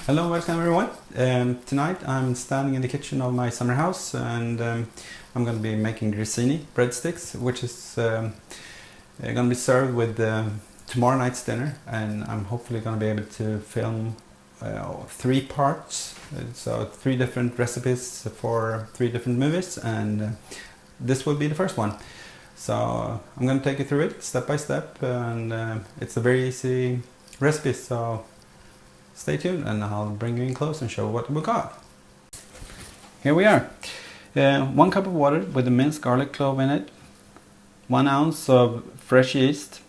Hello, welcome everyone. Tonight I'm standing in the kitchen of my summer house and I'm going to be making Grissini breadsticks, which is going to be served with tomorrow night's dinner, and I'm hopefully going to be able to film 3 parts, so 3 different recipes for 3 different movies, and this will be the first one. So I'm going to take you through it step by step, and it's a very easy recipe, so stay tuned and I'll bring you in close and show what we got. Here we are. 1 cup of water with a minced garlic clove in it, 1 ounce of fresh yeast.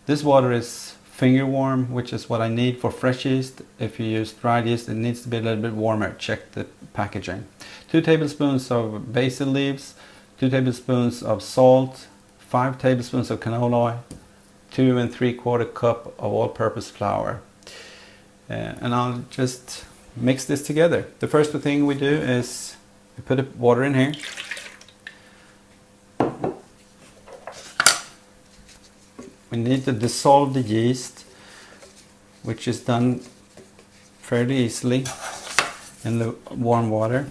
This water is fingerwarm, which is what I need for fresh yeast. If you use dried yeast, it needs to be a little bit warmer. Check the packaging. 2 tablespoons of basil leaves, 2 tablespoons of salt, 5 tablespoons of canola oil, 2 3/4 cup of all-purpose flour. And I'll just mix this together. The first thing we do is we put the water in here. We need to dissolve the yeast, which is done fairly easily in the warm water.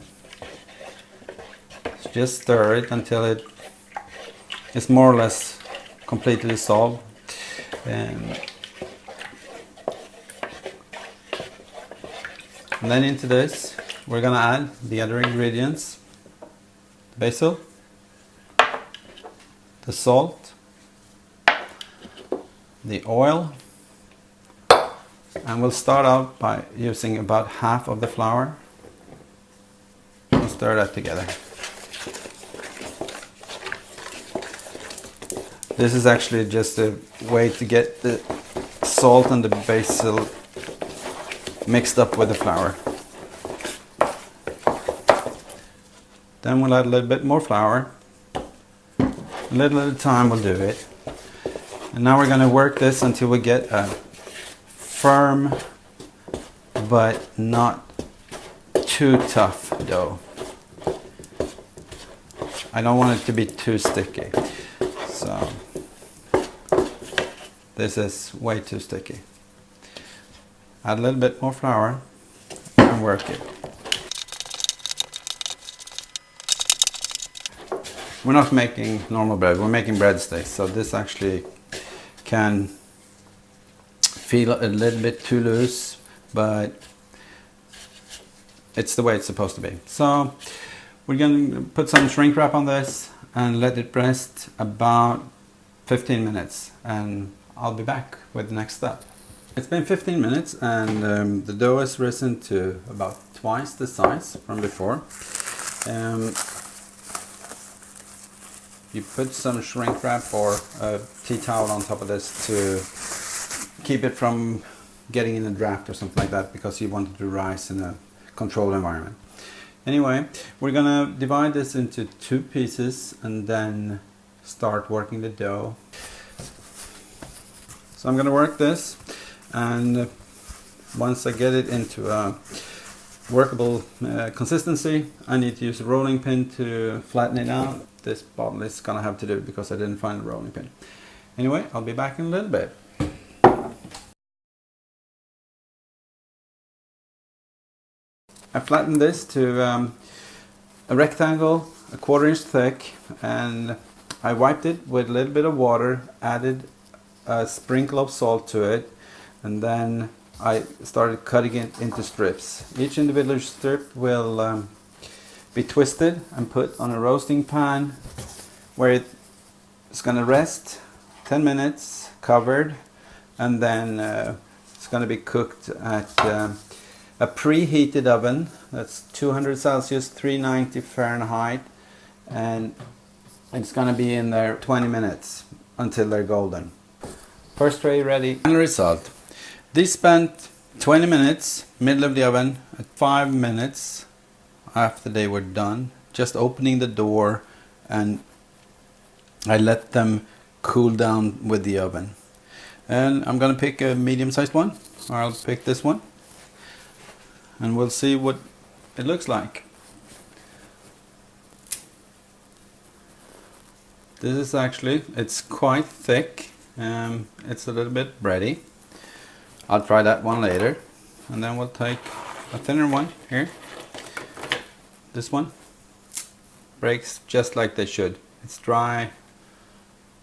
Just stir it until it is more or less completely dissolved. And then into this, we're going to add the other ingredients: the basil, the salt, the oil, and we'll start out by using about half of the flour. We'll stir that together. This is actually just a way to get the salt and the basil mixed up with the flour. Then we'll add a little bit more flour. A little at a time we'll do it. And now we're going to work this until we get a firm but not too tough dough. I don't want it to be too sticky. So this is way too sticky. Add a little bit more flour and work it. We're not making normal bread, we're making breadsticks, so this actually can feel a little bit too loose, but it's the way it's supposed to be. So we're going to put some shrink wrap on this and let it rest about 15 minutes, and I'll be back with the next step. It's been 15 minutes and the dough has risen to about twice the size from before. You put some shrink wrap or a tea towel on top of this to keep it from getting in a draft or something like that, because you want it to rise in a controlled environment. Anyway, we're gonna divide this into 2 pieces and then start working the dough. So I'm gonna work this, and once I get it into a workable consistency, I need to use a rolling pin to flatten it out. This bottle is gonna have to do because I didn't find a rolling pin. Anyway, I'll be back in a little bit. I flattened this to a rectangle, a 1/4 inch thick, and I wiped it with a little bit of water, added a sprinkle of salt to it, and then I started cutting it into strips. Each individual strip will be twisted and put on a roasting pan where it's going to rest 10 minutes covered, and then it's going to be cooked at a preheated oven. That's 200 Celsius, 390 Fahrenheit, and it's going to be in there 20 minutes until they're golden. First tray ready. And the result. These spent 20 minutes, middle of the oven, at 5 minutes after they were done, just opening the door, and I let them cool down with the oven. And I'm gonna pick a medium-sized one, or I'll pick this one, and we'll see what it looks like. This is actually, it's quite thick. It's a little bit bready. I'll try that one later. and then we'll take a thinner one here. This one breaks just like they should. It's dry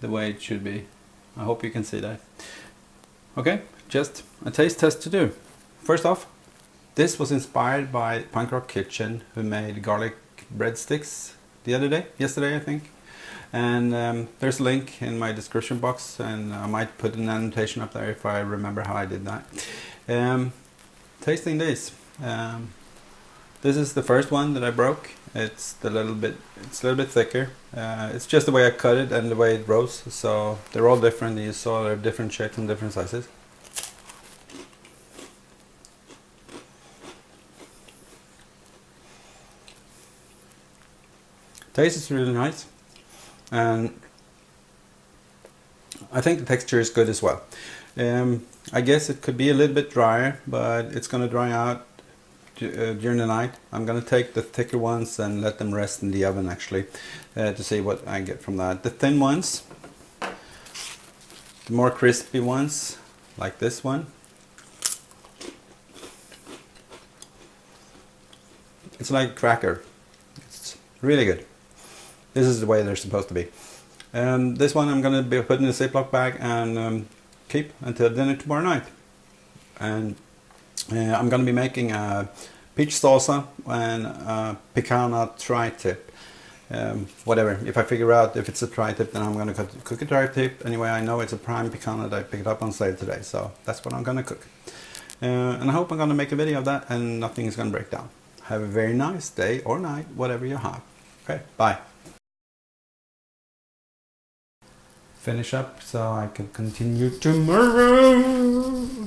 the way it should be. I hope you can see that. Okay, just a taste test to do. First off, this was inspired by Punk Rock Kitchen, who made garlic breadsticks the other day, yesterday I think. And there's a link in my description box, and I might put an annotation up there if I remember how I did that. Tasting these. This is the first one that I broke. It's a little bit thicker. It's just the way I cut it and the way it rose. So they're all different. You saw they're different shapes and different sizes. Taste is really nice, and I think the texture is good as well. I guess it could be a little bit drier, but it's going to dry out during the night. I'm going to take the thicker ones and let them rest in the oven actually, to see what I get from that. The thin ones, the more crispy ones, like this one, it's like a cracker. It's really good. This is the way they're supposed to be. This one I'm going to be putting in a Ziploc bag and keep until dinner tomorrow night. And I'm going to be making a peach salsa and a picana tri-tip. Whatever, if I figure out if it's a tri-tip, then I'm going to cook a tri-tip. Anyway, I know it's a prime picana that I picked up on sale today, so that's what I'm going to cook. And I hope I'm going to make a video of that and nothing is going to break down. Have a very nice day or night, whatever you have. Okay, bye. Finish up so I can continue tomorrow.